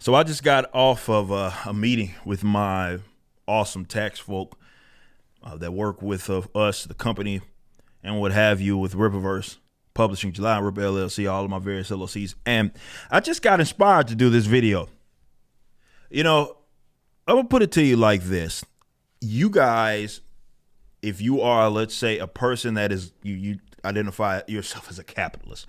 So I just got off of a meeting with my awesome tax folk that work with us, the company, and what have you, with Rippaverse Publishing, July and Ripper LLC, all of my various LLCs. And I just got inspired to do this video. You know, I'm going to put it to you like this. You guys, if you are, let's say, a person that is, you identify yourself as a capitalist.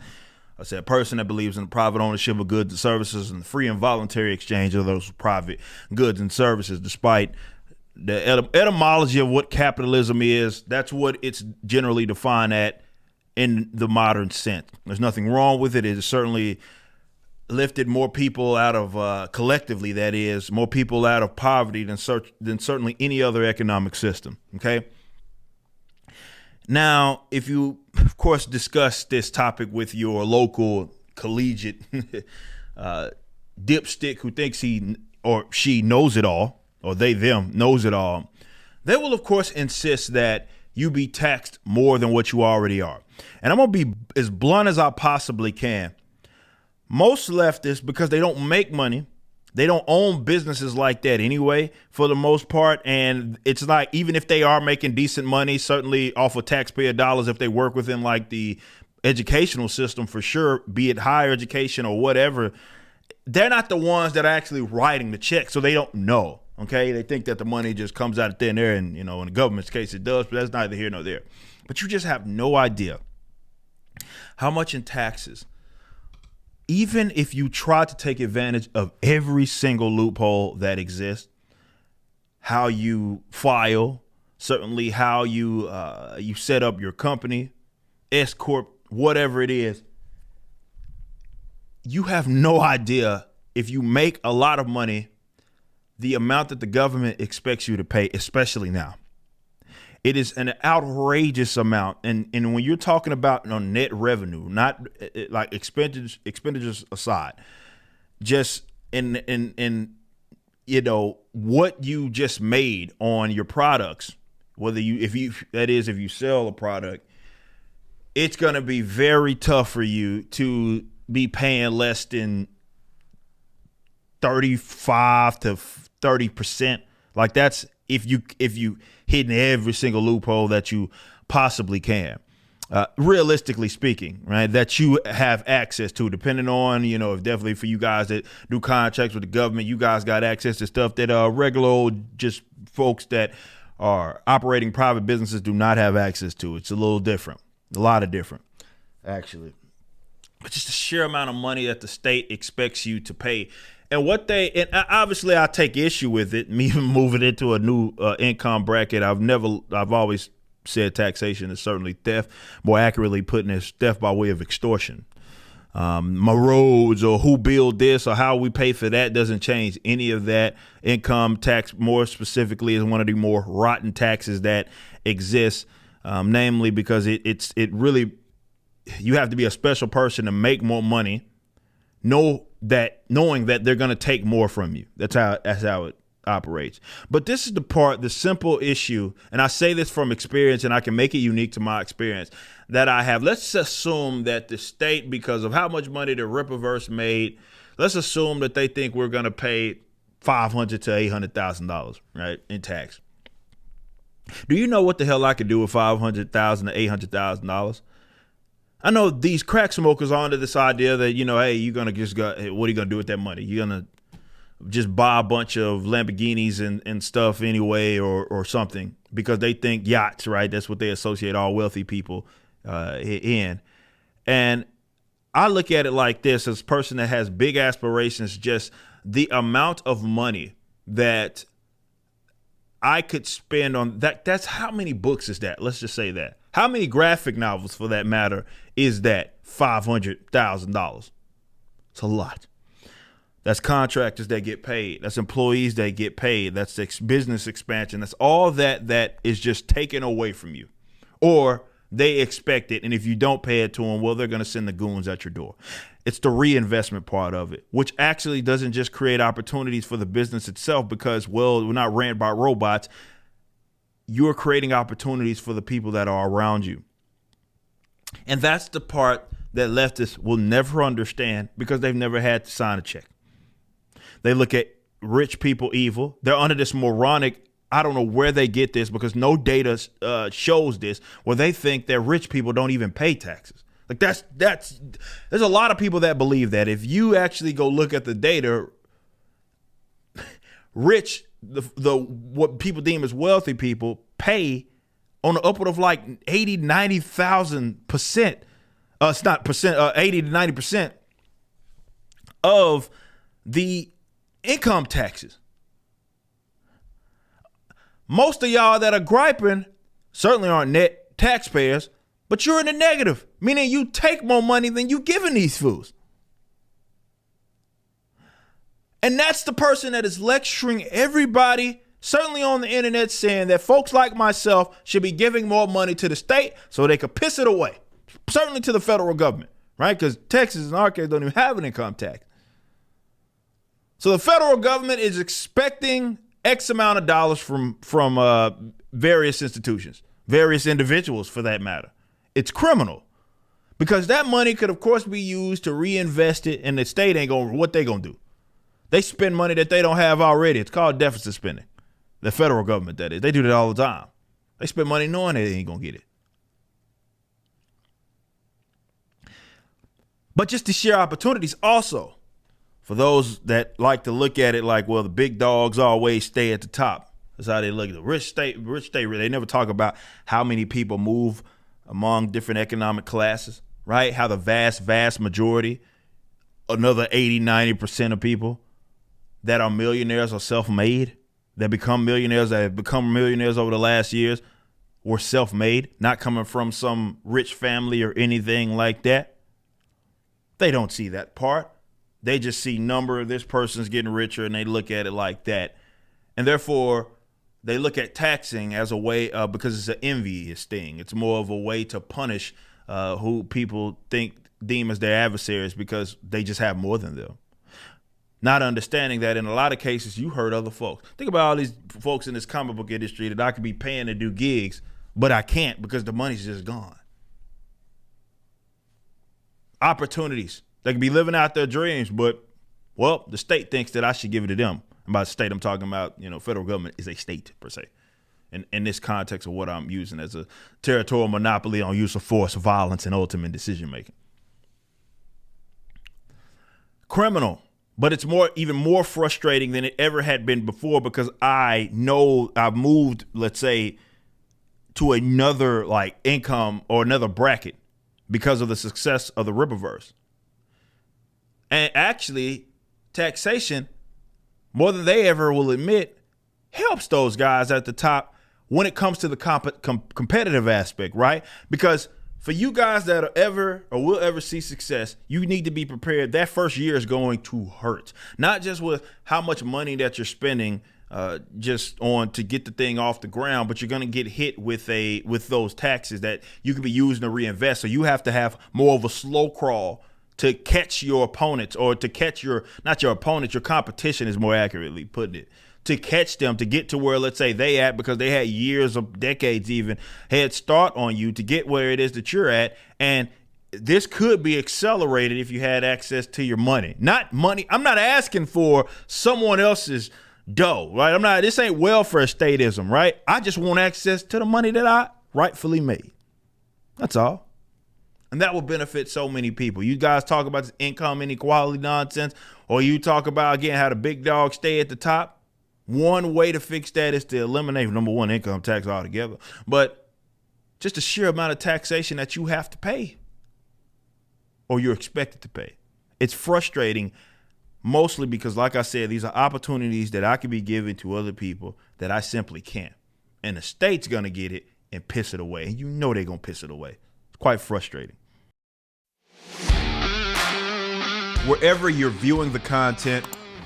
I said a person that believes in the private ownership of goods and services and the free and voluntary exchange of those private goods and services, despite the etymology of what capitalism is. That's what it's generally defined at in the modern sense. There's nothing wrong with it. It has certainly lifted more people out of, collectively, that is, more people out of poverty than certainly any other economic system, okay? Now, if you, of course, discuss this topic with your local collegiate dipstick who thinks he or she knows it all, or them knows it all, they will, of course, insist that you be taxed more than what you already are. And I'm going to be as blunt as I possibly can. Most leftists, because they don't make money, they don't own businesses like that anyway, for the most part. And it's like, even if they are making decent money, certainly off of taxpayer dollars, if they work within like the educational system, for sure, be it higher education or whatever, they're not the ones that are actually writing the check. So they don't know. OK, they think that the money just comes out of thin air. And, you know, in the government's case, it does. But that's neither here nor there. But you just have no idea how much in taxes, even if you try to take advantage of every single loophole that exists, how you file, certainly how you set up your company, S Corp, whatever it is, you have no idea, if you make a lot of money, the amount that the government expects you to pay, especially now. It is an outrageous amount. And when you're talking about net revenue, not like expenditures aside, just in you know, what you just made on your products, whether if you sell a product, it's going to be very tough for you to be paying less than 35 to 30%. Like, that's if you hitting every single loophole that you possibly can, realistically speaking, right, that you have access to, depending on, you know, if definitely for you guys that do contracts with the government, you guys got access to stuff that regular old just folks that are operating private businesses do not have access to. It's a little different, a lot of different, actually. But just the sheer amount of money that the state expects you to pay. And obviously I take issue with it, me moving into a new income bracket. I've always said taxation is certainly theft, more accurately putting it, theft by way of extortion. My roads or who build this or how we pay for that doesn't change any of that. Income tax, more specifically, is one of the more rotten taxes that exists, namely because it really, you have to be a special person to make more money, knowing that they're going to take more from you. That's how it operates. But this is the simple issue, and I say this from experience, and I can make it unique to my experience that I have. Let's assume that the state, because of how much money the Rippaverse made, let's assume that they think we're going to pay $500,000 to $800,000, right, in tax. Do you know what the hell I could do with $500,000 to $800,000? I know these crack smokers are under this idea that, you know, hey, you're going to just go, hey, what are you going to do with that money? You're going to just buy a bunch of Lamborghinis and stuff anyway, or something, because they think yachts, right? That's what they associate all wealthy people in. And I look at it like this, as a person that has big aspirations, just the amount of money that I could spend on that. That's how many books is that? Let's just say that. How many graphic novels, for that matter, is that? $500,000. It's a lot. That's contractors that get paid. That's employees that get paid. That's business expansion. That's all that is just taken away from you. Or they expect it, and if you don't pay it to them, well, they're going to send the goons at your door. It's the reinvestment part of it, which actually doesn't just create opportunities for the business itself because, well, we're not ran by robots. You're creating opportunities for the people that are around you. And that's the part that leftists will never understand because they've never had to sign a check. They look at rich people evil. They're under this moronic, I don't know where they get this because no data shows this, where they think that rich people don't even pay taxes. Like there's a lot of people that believe that. If you actually go look at the data, rich, the what people deem as wealthy people pay on the upward of like 80, 90,000%. It's not percent, 80 to 90% of the income taxes. Most of y'all that are griping certainly aren't net taxpayers, but you're in the negative, meaning you take more money than you giving these fools. And that's the person that is lecturing everybody, certainly on the internet, saying that folks like myself should be giving more money to the state so they could piss it away. Certainly to the federal government, right? Because Texas, in our case, don't even have an income tax. So the federal government is expecting X amount of dollars from various institutions, various individuals for that matter. It's criminal because that money could, of course, be used to reinvest it, and the state ain't going. What they gonna do? They spend money that they don't have already. It's called deficit spending. The federal government, that is. They do that all the time. They spend money knowing they ain't gonna get it. But just to share opportunities also. For those that like to look at it like, well, the big dogs always stay at the top. That's how they look at it. Rich state. They never talk about how many people move among different economic classes, right? How the vast majority, another 80, 90% of people that are millionaires or self-made, that become millionaires, that have become millionaires over the last years, were self-made, not coming from some rich family or anything like that. They don't see that part. They just see number of this person's getting richer and they look at it like that. And therefore, they look at taxing as a way, because it's an envious thing. It's more of a way to punish who people deem as their adversaries because they just have more than them. Not understanding that in a lot of cases, you hurt other folks. Think about all these folks in this comic book industry that I could be paying to do gigs, but I can't because the money's just gone. Opportunities. They could be living out their dreams, but, well, the state thinks that I should give it to them. And by state, I'm talking about, federal government is a state per se. And in this context of what I'm using as a territorial monopoly on use of force, violence, and ultimate decision making. Criminal, but it's even more frustrating than it ever had been before because I know I've moved, let's say, to another like income or another bracket because of the success of the Rippaverse. And actually, taxation, more than they ever will admit, helps those guys at the top when it comes to the competitive aspect, right? Because for you guys that are ever or will ever see success, you need to be prepared. That first year is going to hurt, not just with how much money that you're spending just on to get the thing off the ground, but you're going to get hit with those taxes that you could be using to reinvest. So you have to have more of a slow crawl to catch your opponents, or to catch your competition is more accurately putting it, to catch them, to get to where, let's say, they at, because they had years or decades even head start on you to get where it is that you're at. And this could be accelerated if you had access to your money. Not money. I'm not asking for someone else's dough, right? This ain't welfare statism, right? I just want access to the money that I rightfully made. That's all. And that will benefit so many people. You guys talk about this income inequality nonsense, or you talk about, again, how the big dogs stay at the top. One way to fix that is to eliminate, number one, income tax altogether. But just the sheer amount of taxation that you have to pay, or you're expected to pay. It's frustrating, mostly because, like I said, these are opportunities that I could be giving to other people that I simply can't. And the state's going to get it and piss it away. And you know they're going to piss it away. It's quite frustrating. Wherever you're viewing the content,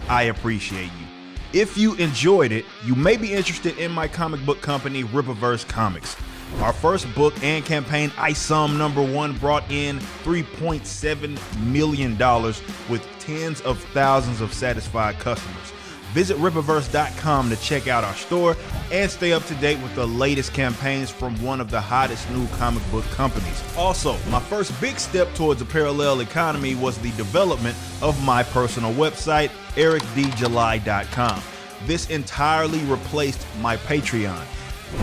I appreciate you. If you enjoyed it, you may be interested in my comic book company, Rippaverse Comics. Our first book and campaign, ISOM #1, brought in $3.7 million with tens of thousands of satisfied customers. Visit Rippaverse.com to check out our store and stay up to date with the latest campaigns from one of the hottest new comic book companies. Also, my first big step towards a parallel economy was the development of my personal website, ericdjuly.com. This entirely replaced my Patreon.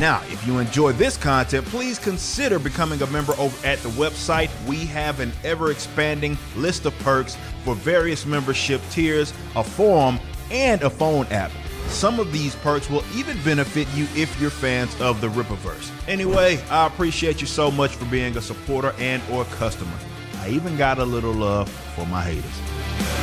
Now, if you enjoy this content, please consider becoming a member over at the website. We have an ever-expanding list of perks for various membership tiers, a forum, and a phone app. Some of these perks will even benefit you if you're fans of the Rippaverse. Anyway, I appreciate you so much for being a supporter and or customer. I even got a little love for my haters.